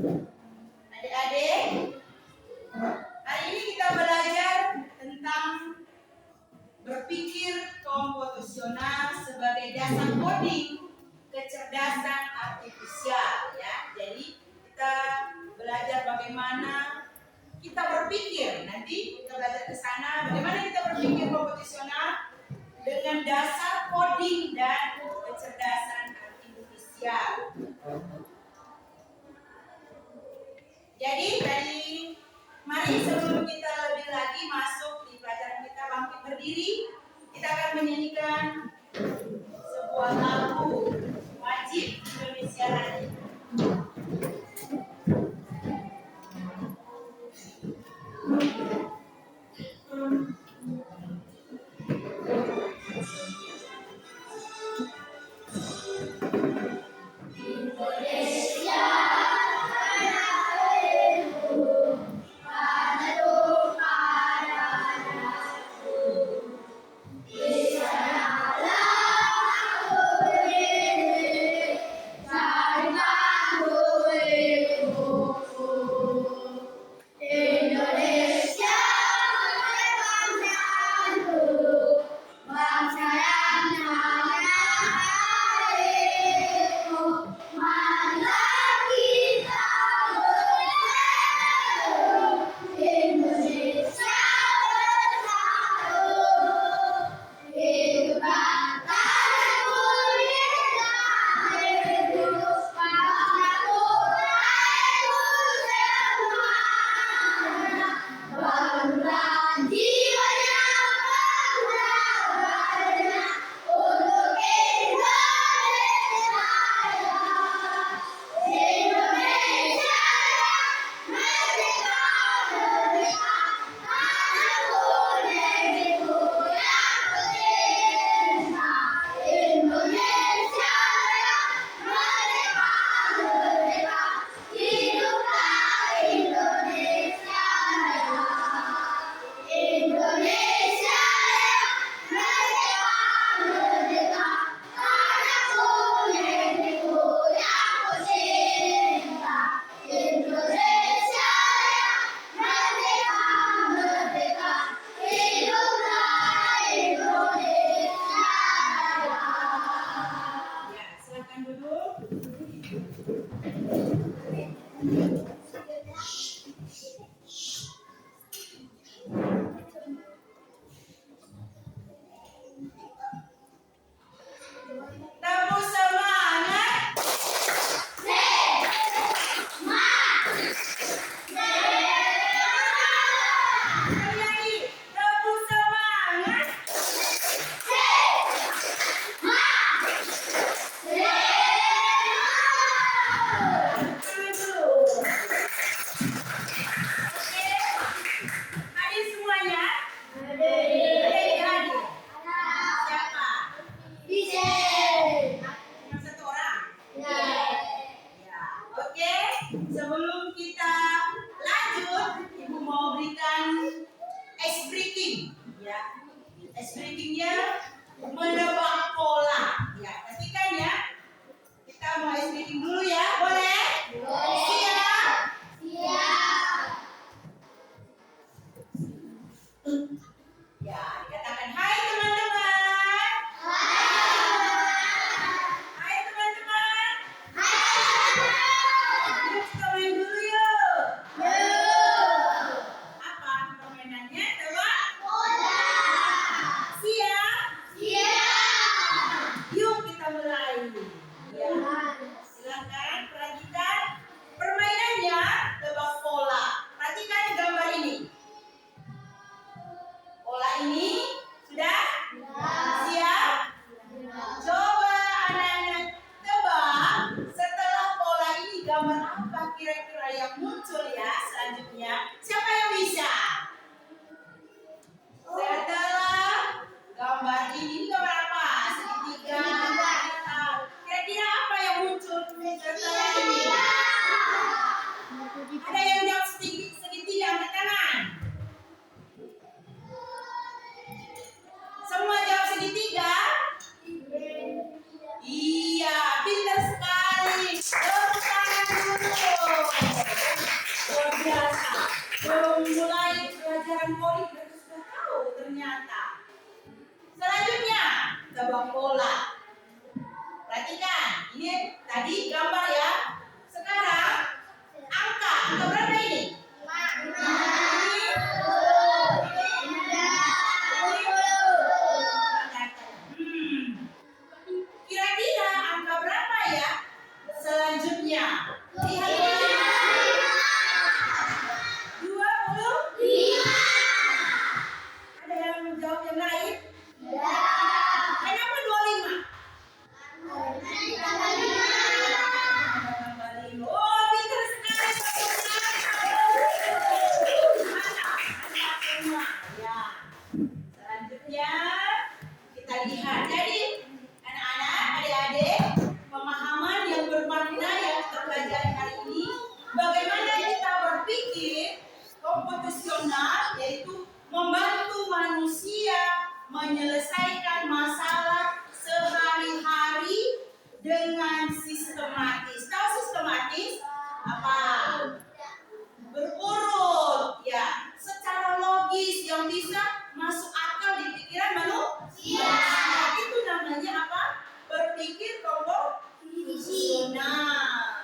Adik-adik, hari ini kita belajar tentang berpikir komputasional sebagai dasar coding kecerdasan artifisial, ya. Jadi kita belajar bagaimana kita berpikir. Nanti kita belajar ke sana bagaimana kita berpikir komputasional dengan dasar coding dan kecerdasan artifisial. Jadi mari sebelum kita lebih lagi masuk di pelajaran kita bangkit berdiri, kita akan menyanyikan sebuah lagu wajib Indonesia Raya. Sebelum kita lanjut, Ibu mau berikan ice breaking, ya. Ice breakingnya menebak pola, ya. Pastikan ya. Kita mau ice breaking dulu ya, boleh? Boleh. Siap? Siap. Ya, dikatakan hai teman-teman. Hai teman-teman. Yuk kita main dulu yuk. Apa permainannya? Tebak bola. Siap? Siap. Yuk kita mulai. Ya. Silakan perhatikan permainannya tebak bola. Perhatikan gambar ini. Bola ini sudah? Siap? Coba anak-anak tebak setelah bola ini gambar apa kira-kira yang muncul ya selanjutnya. Siapa yang bisa? Setelah gambar ini gambar apa? Segitiga. Kira-kira apa yang muncul setelah ini? Ada yang jawab segitiga, angkat tangan. Semua jawab segitiga? Iya, pintar sekali. Tepuk tangan dulu. dengan coding mereka sudah tahu ternyata. Selanjutnya, tebak pola. Perhatikan, ini tadi gambar ya. Sekarang angka berapa ini? Kira-kira angka berapa ya? Selanjutnya, lihat ini. 25. Ada yang menjawab yang lain? Kenapa 25? Oh, pintar sekali. Ya. Selanjutnya kita lihat. Jadi anak-anak, adik-adik, pemahaman yang bermakna yang kita pelajari hari ini, bagaimana kita berpikir komputasional, yaitu membantu manusia menyelesaikan masalah sehari-hari dengan sistematis. Tahu sistematis? Apa? Berurut, ya, secara logis yang bisa masuk akal di pikiran manusia. Itu namanya apa? Berpikir komputasional.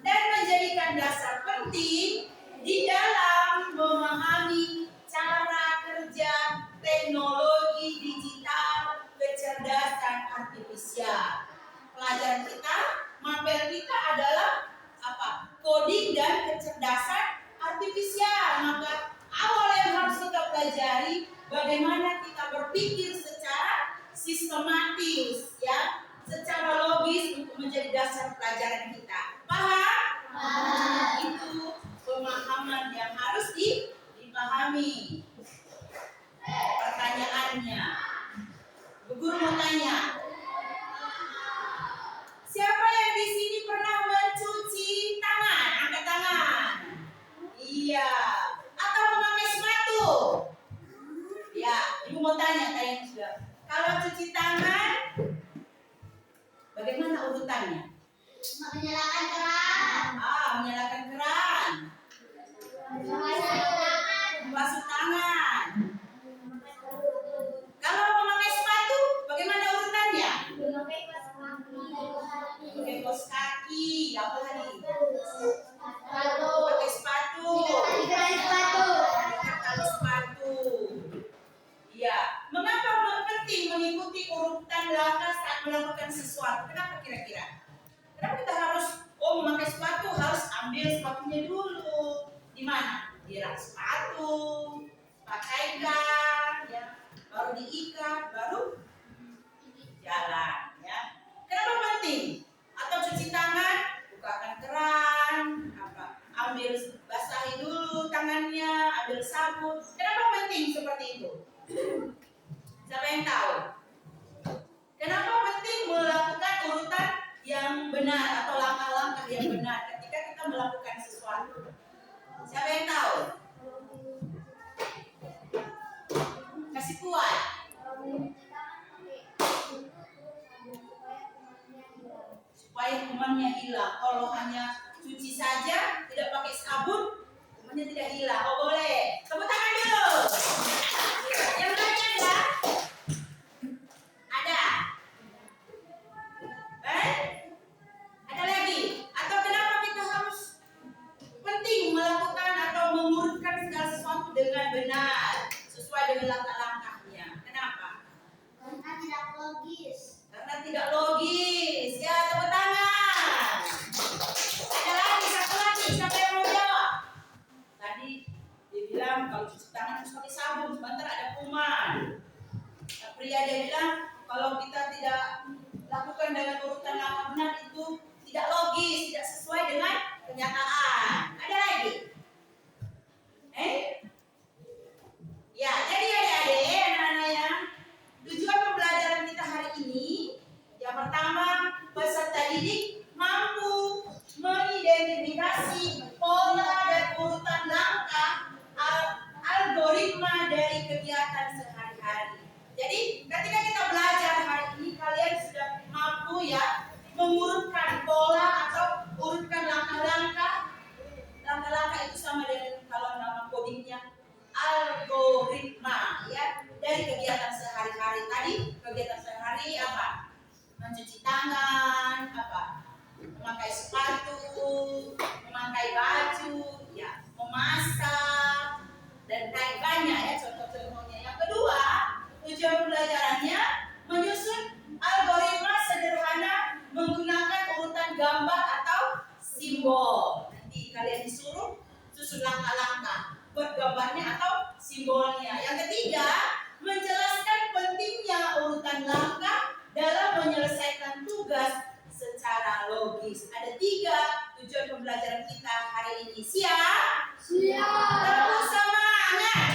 Dan menjadikan dasar penting di dalam memahami cara kerja teknologi digital kecerdasan artifisial. Pelajaran kita, mapel kita adalah apa? Coding dan kecerdasan artifisial. Maka awal yang harus kita pelajari bagaimana kita berpikir secara sistematis, ya, secara logis untuk menjadi dasar pelajaran kita. Paham? Itu pemahaman yang harus dipahami. Pertanyaannya, Bu Guru mau tanya, siapa yang di sini pernah mencuci tangan? Angkat tangan. Iya. Atau memakai sepatu? Ya, Ibu mau tanya sudah. Kalau cuci tangan, bagaimana urutannya? Menyalakan keran. Menyalakan keran. Membasuh tangan. Kalau memakai sepatu, bagaimana urutannya? Pakai kaos kaki, apa tadi? Pakai sepatu. Tali sepatu. Iya. Mengapa penting mengikuti urutan langkah saat melakukan sesuatu? Kenapa kira-kira? Kenapa kita harus memakai sepatu, harus ambil sepatunya dulu? Di mana? Di rak sepatu, pakaikan, ya, baru diikat, baru jalan, ya. Kenapa penting? Atau cuci tangan, bukakan keran, ambil basahi dulu tangannya, ambil sabun. Kenapa penting seperti itu? Siapa yang tahu? Kenapa penting melakukan urutan yang benar atau langkah-langkah yang benar ketika kita melakukan sesuatu? Siapa yang tahu? Kasih kuat. Supaya kumannya hilang. Kalau hanya cuci saja, tidak pakai sabun, kumannya tidak hilang. Oh boleh. Tepuk tangan dulu. Yang lain ada? Ada? Ada lagi? Atau kenapa kita harus penting melakukan atau mengurutkan segala sesuatu dengan benar, sesuai dengan langkah-langkahnya? Kenapa? Karena tidak logis. Karena tidak logis. Ya, tepuk tangan. Ada lagi, satu lagi. Siapa yang mau jawab? Tadi dia bilang kalau cuci tangan harus pakai sabun, sebentar ada kuman. Pria dia bilang kalau kita tidak lakukan dengan urutan langkah benar itu tidak logis, tidak sesuai dengan kenyataan. Ada lagi? Ya, jadi adik-adik, anak-anak ya, tujuan pembelajaran kita hari ini, yang pertama, peserta didik mampu mengidentifikasi pola dan urutan langkah algoritma dari kegiatan sehari-hari. Jadi, ketika kita belajar hari ini, kalian sudah mampu ya mengurutkan pola atau urutkan langkah-langkah menyusun langkah-langkah, buat gambarnya atau simbolnya. Yang ketiga, menjelaskan pentingnya urutan langkah dalam menyelesaikan tugas secara logis. Ada 3 tujuan pembelajaran kita hari ini. Siap? Siap. Tepuk semangat.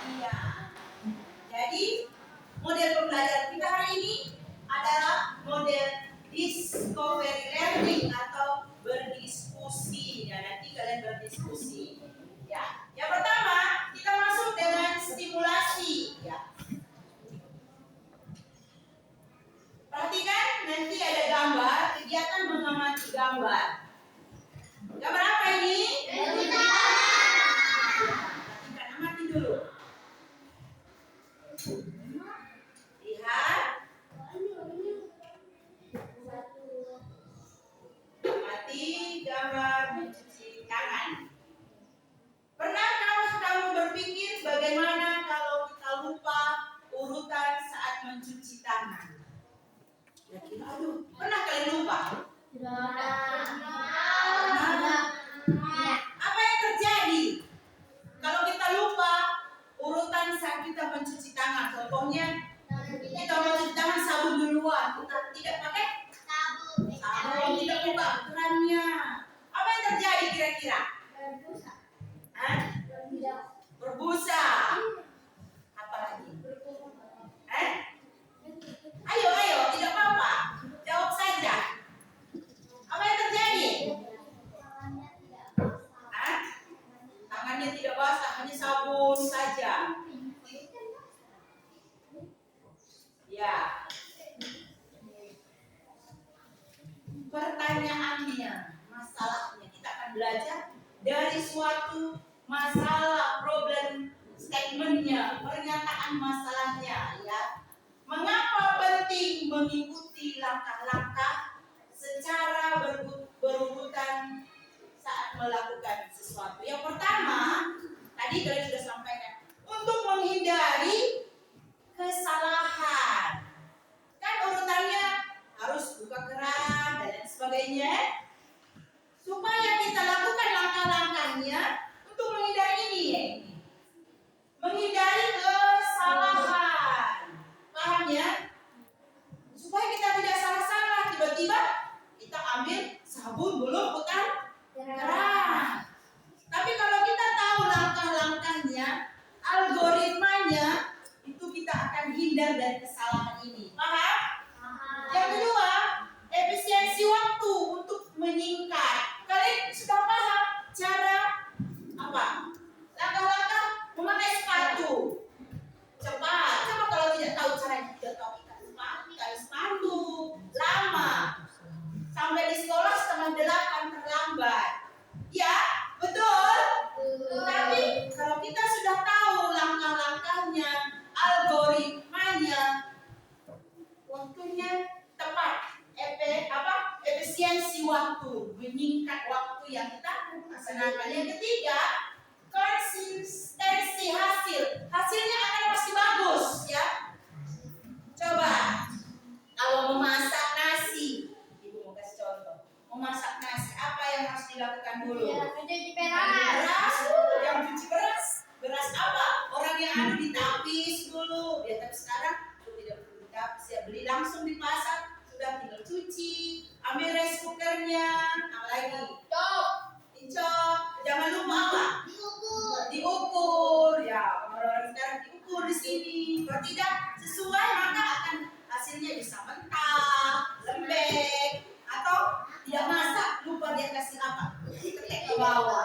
Iya. Jadi model pembelajaran kita hari ini adalah model discovery learning atau berdiskusi. Dan nanti kalian berdiskusi. Ya. Yang pertama kita masuk dengan stimulasi. Ya. Perhatikan nanti ada gambar kegiatan mengamati gambar. Gambar apa ini? Perhatikan, amati dulu. Lihat, amati gambar mencuci tangan. Pernahkah kamu berpikir bagaimana kalau kita lupa urutan saat mencuci tangan? Aduh, pernah kalian lupa? Apa yang terjadi kalau kita lupa urutan saat kita mencuci tangan? Contohnya, kita mencuci tangan sabun duluan, kita tidak pakai sabun, tidak buka kerannya. Apa yang terjadi kira-kira? Hah? Berbusa. Apa lagi? Ayo, tidak apa-apa. Jawab saja. Apa yang terjadi? Hah? Tangannya tidak basah, hanya sabun saja. Ya. Pertanyaannya, masalahnya kita akan belajar dari suatu masalah, problem statementnya, pernyataan masalahnya, ya. Mengapa penting mengikuti langkah-langkah secara berurutan saat melakukan sesuatu? Yang pertama, tadi kalian sudah sampaikan, untuk menghindari kesalahan. Kan urutannya harus buka keran dan lain sebagainya. Supaya kita lakukan langkah-langkahnya untuk menghindari ini, menghindari kesalahan. Paham ya? Supaya kita tidak salah-salah. Tiba-tiba kita ambil sabun belum bukan keran. Tapi kalau kita tahu langkah-langkahnya, algoritmanya, itu kita akan hindar dari kesalahan ini. Paham? Yang kedua, efisiensi waktu untuk meningkat. Kalian sudah paham cara apa? Langkah-langkah memakai sepatu. Cepat. Coba kalau tidak tahu caranya, tidak tahu ikat sepatu, lama. Sampai di sekolah 7:30 terlambat. Ya, betul. Tapi kalau kita sudah tahu langkah-langkahnya, algoritmanya, waktunya tepat. Efisiensi waktu, meningkat waktu yang kita laksanakan. Yang ketiga, konsistensi hasil. Hasilnya akan pasti bagus, ya. Coba kalau memasak nasi, ibu mau kasih contoh. Memasak nasi, apa yang harus dilakukan dulu? Beras, yang cuci beras. Beras apa? Orang yang ditapis dulu. Ya, tapi sekarang tidak perlu ditapis, ya, beli langsung di pasar. Sudah tinggal cuci, ambil rice cookernya, apa lagi? Dicop, jangan lupa apa? Diukur, ya. Orang sekarang diukur di sini. Kalau tidak sesuai maka akan hasilnya bisa mentah, lembek, atau tidak masak. Lupa dia kasih apa? Ketek ke bawah.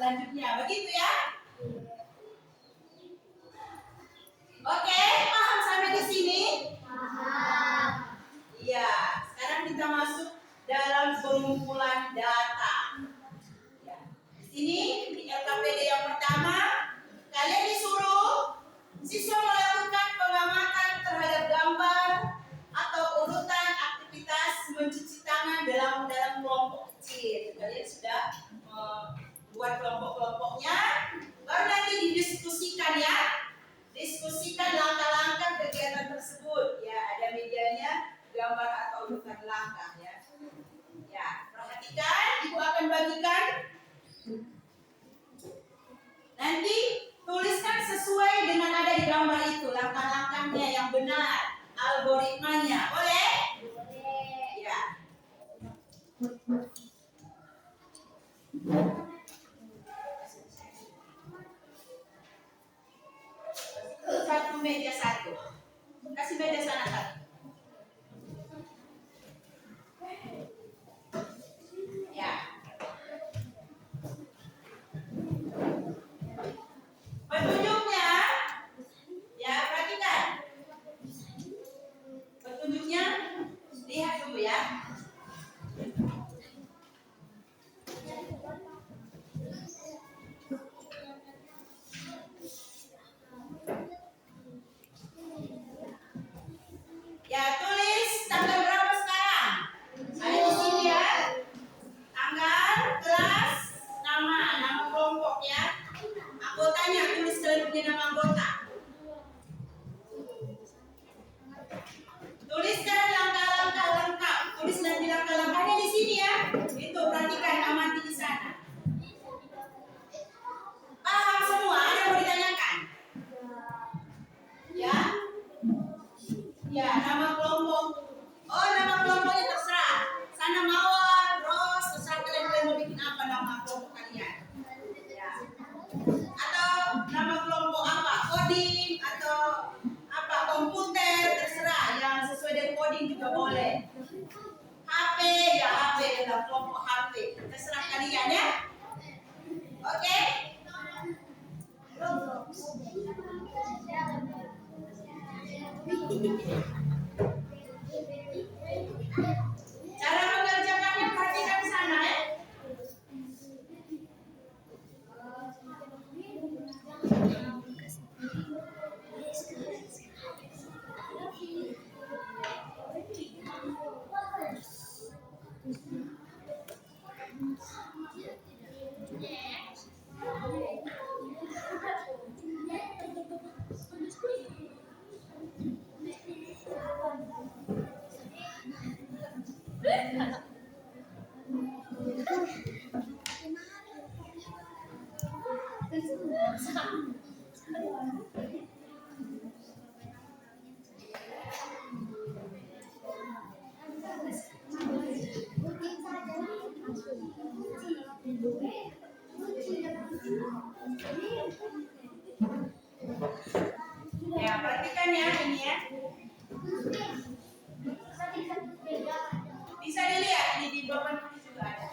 selanjutnya. Begitu ya? Oke, paham sampai di sini? Iya, sekarang kita masuk dalam pengumpulan data. Ya. Di sini di LKPD yang pertama, kalian disuruh siswa melakukan pengamatan terhadap gambar atau urutan aktivitas mencuci tangan dalam kelompok kecil. Kalian sudah buat kelompok-kelompoknya, baru nanti didiskusikan ya. Diskusikan langkah-langkah kegiatan tersebut. Ya, ada medianya, gambar atau urutan langkah ya. Ya, perhatikan, Ibu akan bagikan. Nanti tuliskan sesuai dengan ada di gambar itu, langkah-langkahnya yang benar, algoritmanya. Boleh? Ya. Satu meja satu. Kasih meja sana satu. Ya. Petunjuknya, ya perhatikan. Petunjuknya, lihat dulu ya. Ya, tulis tanggal berapa sekarang? Ada di sini ya. Tanggal, kelas, nama kelompok ya. Anggotanya, tulis selanjutnya nama anggota. Tuliskan langkah-langkah lengkap. Tulis nanti langkah-langkahnya di sini ya. Itu perhatikan, amati di sana. Paham semua? Ada yang mau ditanyakan? Ya. Ya, nama kelompok. Oh, nama kelompoknya terserah. Sana Mawar, Ros, terserah kalian mau bikin apa nama kelompok kalian. Ya. Atau nama kelompok apa? Coding atau apa? Komputer, terserah. Yang sesuai dengan coding juga boleh. HP, ya HP dalam kelompok HP. Terserah kalian ya. Oke? Cara mengerjakannya perhatikan di sana ya. Ya, perhatikan ya ini ya. Bisa dilihat di papan putih juga ada.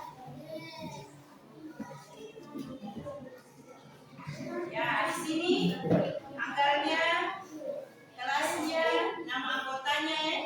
Ya, di sini anggarnya, kelasnya, nama anggotanya ya.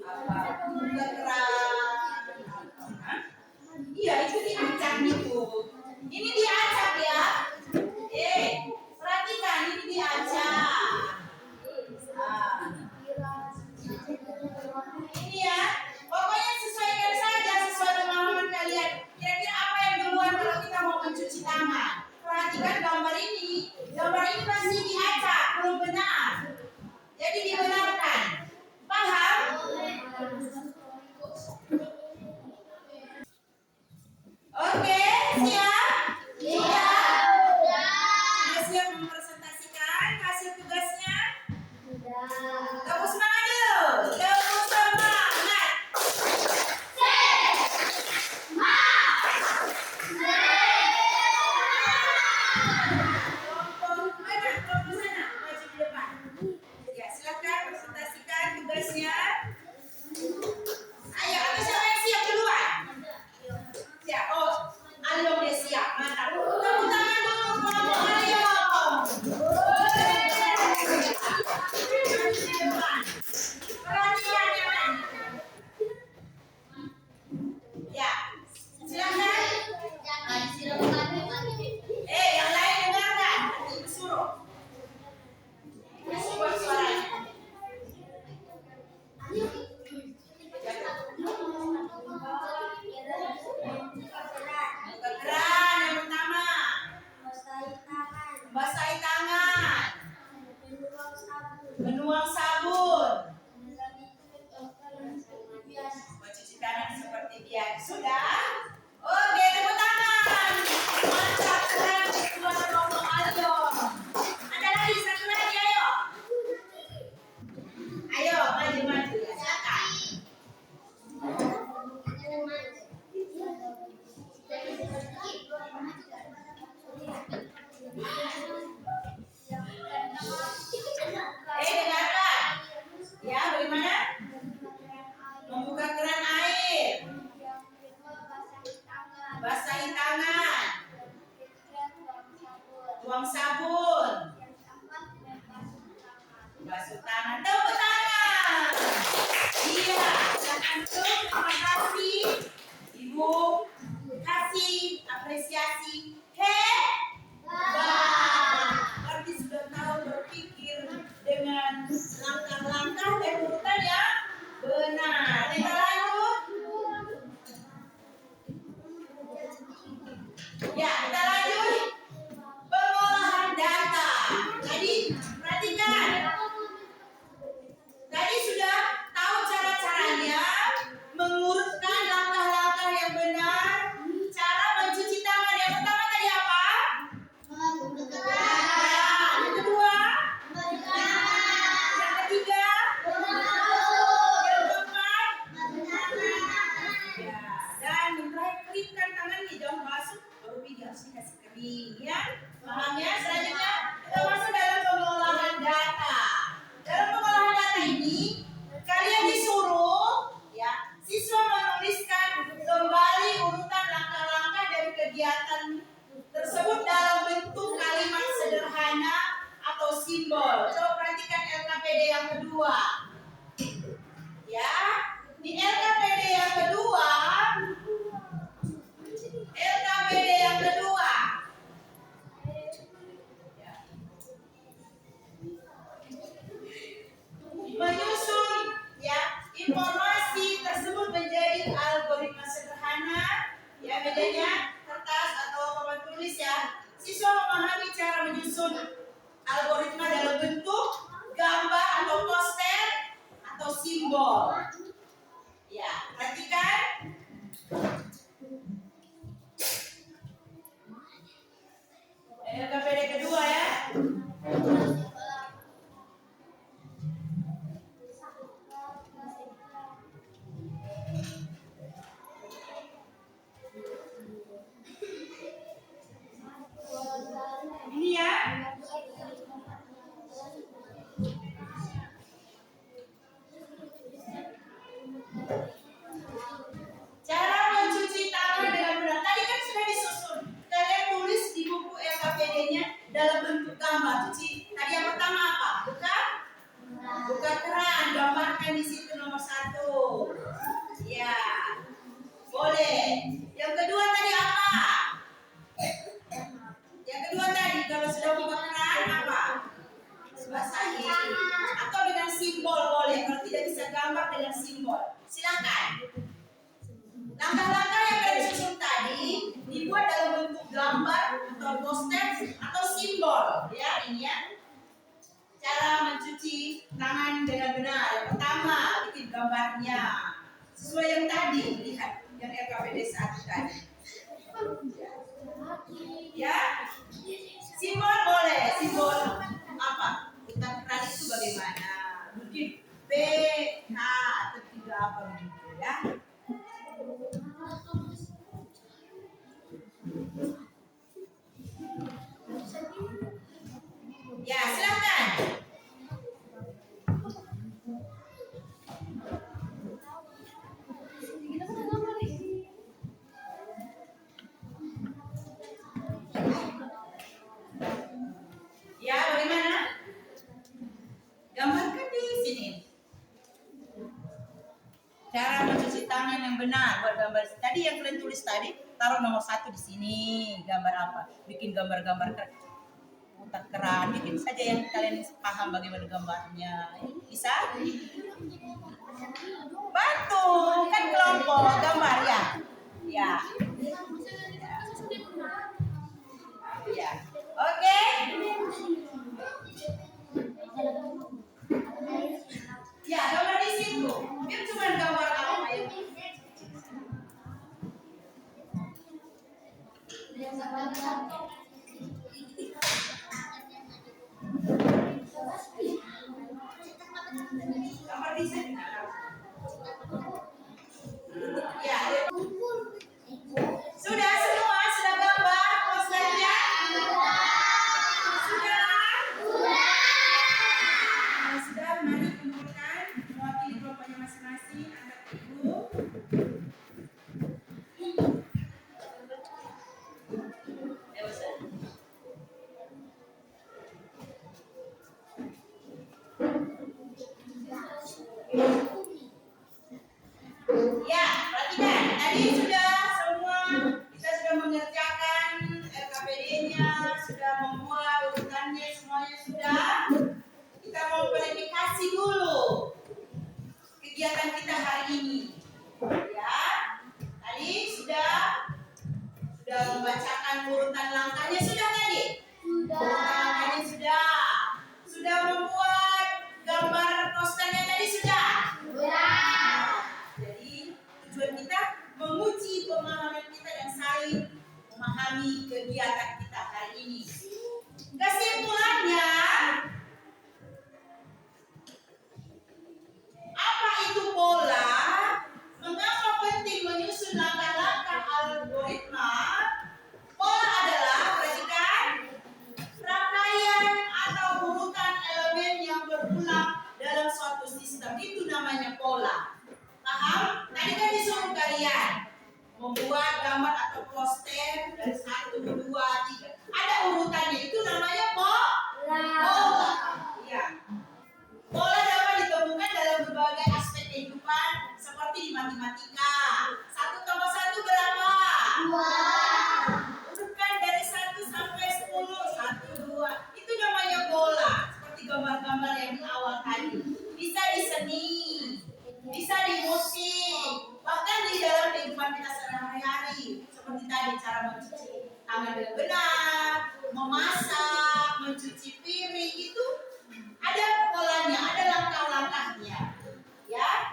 Apa? Keran. Hah? Iya, itu diacak itu. Ini diacak ya. Perhatikan ini diacak. Ah. Ini ya, pokoknya sesuaikan saja sesuai pemahaman kalian. Kira-kira apa yang duluan kalau kita mau mencuci tangan? Perhatikan gambar ini. Gambar ini masih diacak, belum benar. Jadi dibenarkan. Paham? Oke, siap? Siap. Sudah siap mempresentasikan hasil tugasnya? Tepuk semangat dulu. Tepuk semangat. Kelompok mana? Kelompok sana. Maju ke depan. Ya, silakan presentasikan tugasnya. Ayo, atau siapa yang siap duluan? Siap. Oh, Alio udah siap. Mantap. Tepuk tangan dulu kelompok Alio. Maju ke depan. Perhatian ya, Man. Ya, silakan. Yang lain dengarkan. Ibu suruh. Buat suaranya. Keran yang pertama. Basahi tangan. Menuang sabun. Mencuci tangan seperti biasa. Sudah? Oke, tepuk tangan. Mantap, keren. Keluar kelompok Alio. Ada lagi, satu lagi, ayo. Ayo, maju ya. Silakan. Dengarkan. Ya, bagaimana? Membuka keran air. Basahi tangan. Tuang sabun. Basuh tangan. Tepuk tangan. Iya, dan antum terima kasih. Ibu kasih apresiasi. Hebat. Berarti sudah tahu berpikir dengan langkah-langkah dan urutan yang benar. Kita lanjut. Ya, kita lanjut. Pengolahan data. Jadi, perhatikan. Tadi sudah tahu cara-caranya, mengurutkan langkah-langkah yang benar, cara mencuci tangan. Yang pertama tadi apa? Yang kedua? Yang ketiga? Yang keempat? Ya, dan yang terakhir keringkan tangannya, jangan basuh baru pergi, harus dikasih kering ya. Paham ya? Selanjutnya kita masuk dalam pengolahan data. Dalam pengolahan data ini kalian disuruh ya siswa menuliskan kembali urutan langkah-langkah dari kegiatan tersebut dalam bentuk kalimat sederhana atau simbol. Coba perhatikan LKPD yang kedua. Ya, di LKPD yang kedua. LKPD yang kedua. Menyusun ya informasi tersebut menjadi algoritma sederhana ya, bedanya kertas atau papan tulis ya. Siswa memahami cara menyusun algoritma dalam bentuk gambar atau poster atau simbol. Ya, perhatikan. LKPD kedua ya. Ini ya. gambar dengan simbol. Silakan. Langkah-langkah yang dari susun tadi dibuat dalam bentuk gambar atau poster atau simbol. Ya, ini ya. Cara mencuci tangan dengan benar. Yang pertama, bikin gambarnya sesuai yang tadi, lihat yang LKPD 1 tadi. Ya, simbol boleh, simbol apa? Urutan keras itu bagaimana? Mungkin B, K atau 3 apa begitu ya? Ya, silakan. Ya, bagaimana? Gambarkan di sini. Cara mencuci tangan yang benar buat gambar. Tadi yang kalian tulis tadi, taruh nomor 1 di sini. Gambar apa? Bikin gambar-gambar putar keran, bikin saja yang kalian paham bagaimana gambarnya. Bisa? Bantu, kan kelompok gambar ya. Ya. Ya. Oke. Ya, gambar di situ. Biar cuma gambar apa yang gambar di sini. Ya. Sudah semua? Sudah gambar posternya? Sudah? Sudah, mari kumpulkan mewakili kelompoknya masing-masing, angkat ibu. Ya, perhatikan. Tadi sudah semua kita sudah mengerjakan LKPD-nya, sudah membuat urutannya, semuanya sudah. Kita mau verifikasi dulu kegiatan kita hari ini. Ya, tadi sudah membacakan urutan langkahnya sudah tadi. Langkahnya sudah. Sudah membuat gambar posternya tadi sudah. Jadi tujuan kita menguji pemahaman kita dan saling memahami kegiatan kita hari ini. Kesimpulannya, apa itu pola? Mengapa penting menyusun langkah-langkah algoritma? Pola adalah, perhatikan, rangkaian atau urutan elemen yang berulang dalam suatu sistem. Itu namanya pola. Paham? Tadi kan disuruh kalian membuat gambar atau poster dari 1, 2, 3. Ada urutannya. Itu namanya pola. Ya. Pola dapat ditemukan dalam berbagai aspek kehidupan seperti di matematika. 1 tambah 1 berapa? 2. Urutkan dari 1 sampai 10. 1, 2. Itu namanya pola. Seperti gambar-gambar yang di awal tadi. Bisa di seni, bisa di musik, bahkan di dalam kehidupan kita sehari-hari. Seperti tadi cara mencuci tangan dengan benar, memasak, mencuci piring, itu ada polanya, ada langkah-langkahnya. Ya.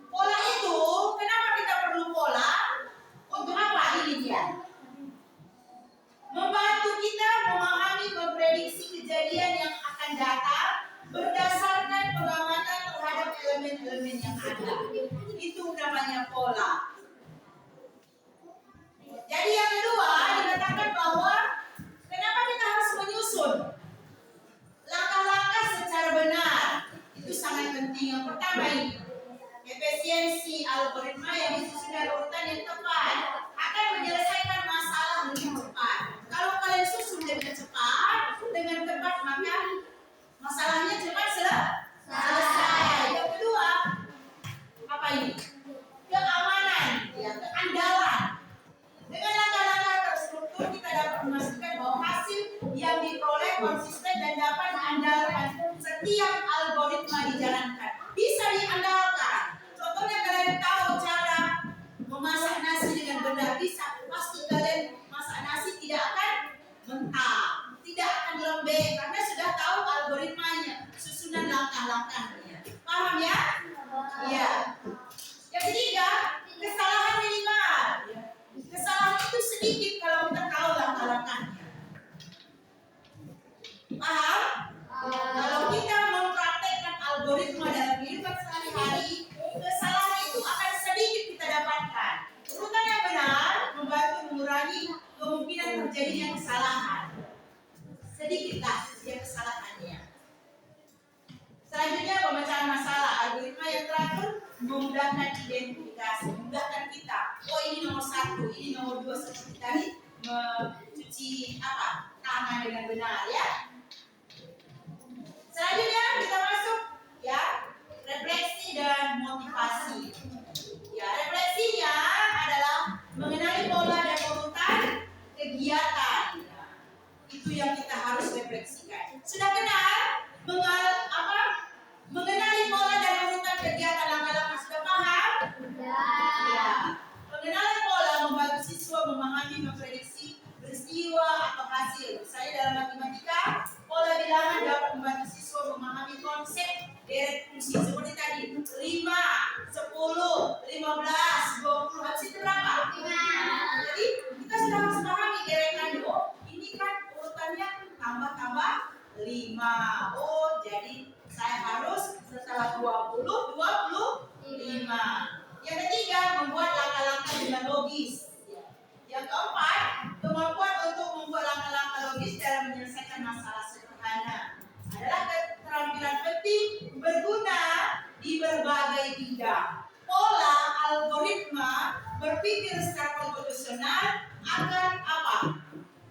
Pola itu, kenapa kita perlu pola? Untuk apa ini dia? Membantu kita memahami, memprediksi kejadian yang akan datang berdasarkan pengamatan terhadap elemen-elemen yang ada. Itu namanya pola. Jadi yang kedua dikatakan bahwa kenapa kita harus menyusun langkah-langkah secara benar. Itu sangat penting. Yang pertama ini, efisiensi algoritma yang disusun dari urutan yang tepat akan menyelesaikan masalah lebih cepat. Kalau kalian susun dengan cepat, dengan tepat, maka masalahnya cepat selesai. Yang kedua, apa ini? Keamanan, ya, keandalan. Dengan langkah-langkah terstruktur kita dapat memastikan bahwa hasil yang diperoleh konsisten dan dapat diandalkan setiap algoritma dijalankan. Bisa diandalkan memudahkan identifikasi, memudahkan kita. Oh ini nomor 1, ini nomor 2 seperti tadi mencuci tangan dengan benar ya. Selanjutnya kita masuk ya refleksi dan motivasi. Ya refleksinya adalah mengenali pola dan urutan kegiatan. Ya, itu yang kita harus refleksikan. Sudah kenal mengenali pola dan urutan kegiatan langkah-langkah sudah paham? Ya. Mengenali pola membantu siswa memahami, memprediksi peristiwa atau hasil. Misalnya dalam matematika, pola bilangan dapat membantu siswa memahami konsep deret fungsi seperti tadi 5, 10, 15, 20. Habis itu berapa? 5. Jadi kita sudah harus pahami deretan. Oh, ini kan urutannya tambah 5. Oh, jadi saya harus setelah 20, 25. Yang ketiga, membuat langkah-langkah dengan logis. Yang keempat, kemampuan untuk membuat langkah-langkah logis dalam menyelesaikan masalah sederhana adalah keterampilan penting berguna di berbagai bidang. Pola, algoritma, berpikir secara komputasional akan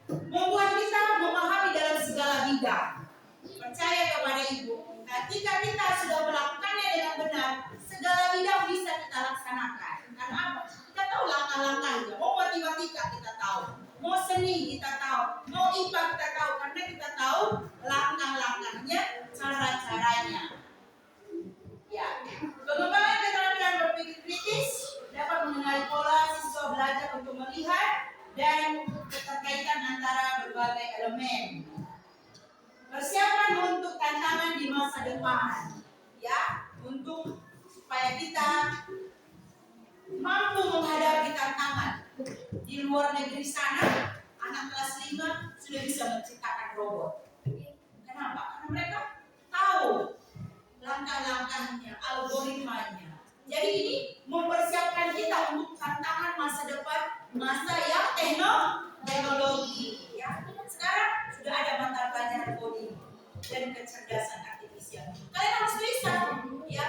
membuat kita memahami dalam segala bidang. Percaya kepada Ibu, ketika kita sudah melakukannya dengan benar, segala bidang bisa kita laksanakan. Karena apa? Kita tahu langkah-langkahnya. Mau matematika kita tahu, mau seni kita tahu, mau IPA kita tahu, karena kita tahu langkah-langkahnya, cara-caranya. Ya, pengembangan keterampilan berpikir kritis dapat mengenali pola siswa belajar untuk melihat dan keterkaitan antara berbagai elemen. Persiapan untuk tantangan di masa depan, ya, untuk supaya kita mampu menghadapi tantangan. Di luar negeri sana, anak kelas 5 sudah bisa menciptakan robot. Kenapa? Karena mereka tahu langkah-langkahnya, algoritmanya. Jadi ini mempersiapkan kita untuk tantangan masa depan, masa yang teknologi. Ya, sekarang sudah ada mata pelajaran coding dan kecerdasan artifisial. Kalian harus bisa, ya,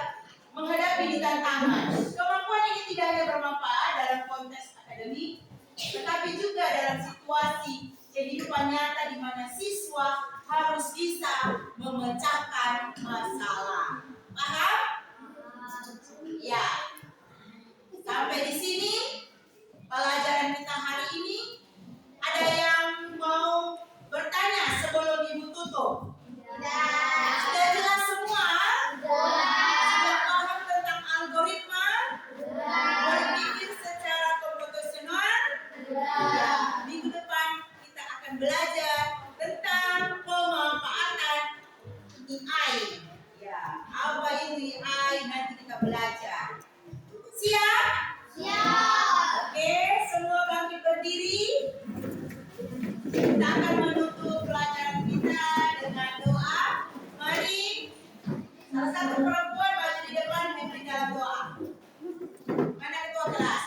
menghadapi tantangan. Kemampuan ini tidak hanya bermanfaat dalam konteks akademik, tetapi juga dalam situasi kehidupan nyata di mana siswa harus bisa memecahkan masalah. Paham? Ya. Sampai di sini pelajaran kita hari ini. Ada yang mau bertanya sebelum Ibu tutup? Tidak. Sudah jelas semua? Sudah paham tentang algoritma? Berpikir secara komputasional? Ya. Minggu depan kita akan belajar tentang pemanfaatan AI. Ya, apa itu AI? Nanti kita belajar. Siap? Siap. Oke, semua bangkit berdiri. Kita akan menutup pelajaran kita dengan doa. Mari, salah satu perempuan maju di depan memberi dalam doa. Mana ketua kelas?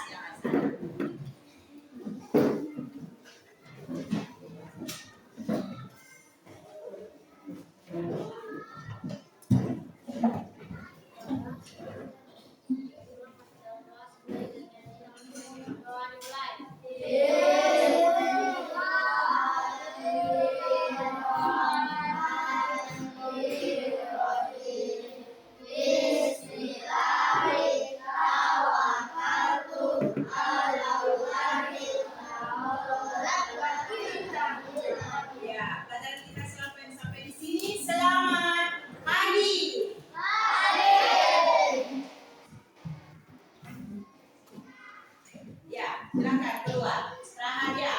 Ya, pelajaran kita sampai di sini. Selamat pagi. Ya, silakan keluar. Istirahat ya.